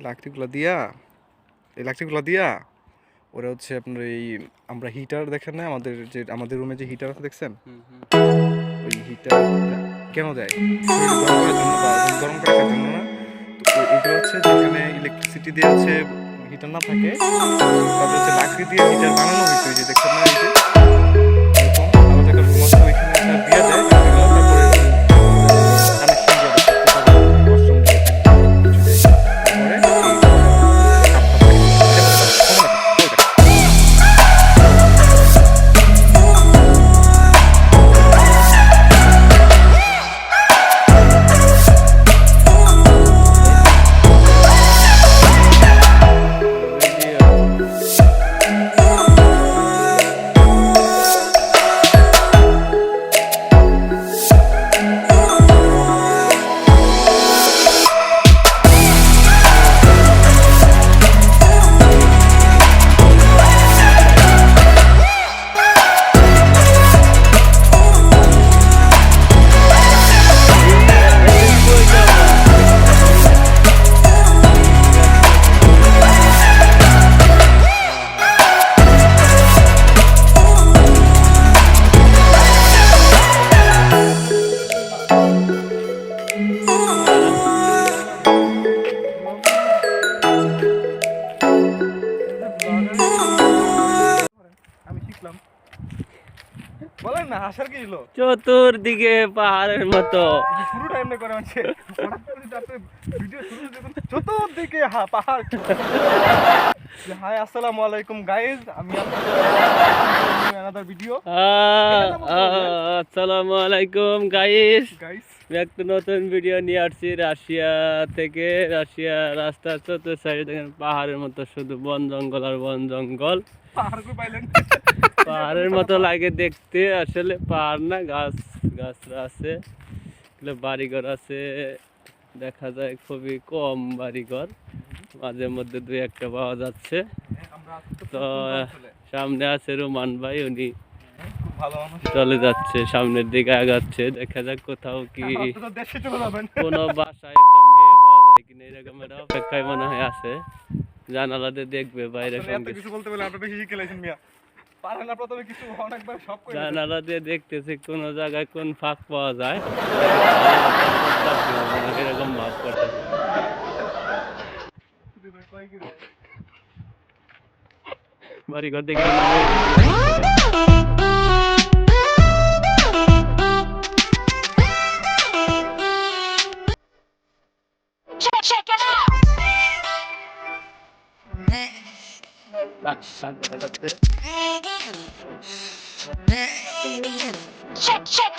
লাকড়িগুলো দিয়া ওরা হচ্ছে আপনার এই আমরা হিটার দেখেন না আমাদের রুমে যে হিটার আছে দেখছেন ওই হিটার কেন দেয় গরম করে রাখার জন্য না। তো এগুলো হচ্ছে যেখানে ইলেকট্রিসিটি দিয়ে হচ্ছে হিটার না থাকে তাদের হচ্ছে লাকড়ি দিয়ে হিটার বানানো হয়েছে ওই যে দেখছেন না এই যে এরকম আলাদা একটা রুম আছে ওইখানে এটা দিয়ে দেয় লাকড়িগুলো তারপরে কানেকশন দিয়ে দেয় প্রত্যেকটা ওয়াশরুম দিয়ে কিছু দেয় তারপরে বলেন না হাসার কি হলো চতুর্দিকে পাহাড়ের মতো শুরু টাইমে করে আছে ভিডিও শুরু চতুর্দিকে পাহাড়। হাই আসসালামু আলাইকুম গাইস, আমি আনাদার ভিডিও। আসসালামু আলাইকুম গাইস, একটা নতুন ভিডিও নিয়ে আসছি রাশিয়া থেকে। রাশিয়া রাস্তার চতুর্থ সাইডে দেখেন পাহাড়ের মতো শুধু বন জঙ্গল আর বন জঙ্গল। পাহাড়ের মতো লাগে দেখতে, আসলে পাহাড় না, গাছ গাছরা আছে, বাড়িঘর আছে, দেখা যায় খুবই কম বাড়িঘর, মাঝে মধ্যে দুই একটা পাওয়া যাচ্ছে। তো সামনে আছে রোমান ভাই, উনি চলে যাচ্ছে, সামনের দিকে আগাচ্ছে। দেখা যাক কোথাও কি কোনো বাসায় একটা মেয়ে পাওয়া যায় কিনা, এরকম একটা অপেক্ষায় মনে হয় আছে। জানালাতে দেখবে বাইরে জানালা দিয়ে দেখতেছে কোন জায়গায় কোন ফাঁক পাওয়া যায়, এরকম ভাব করতে। বাড়িঘর দেখে check.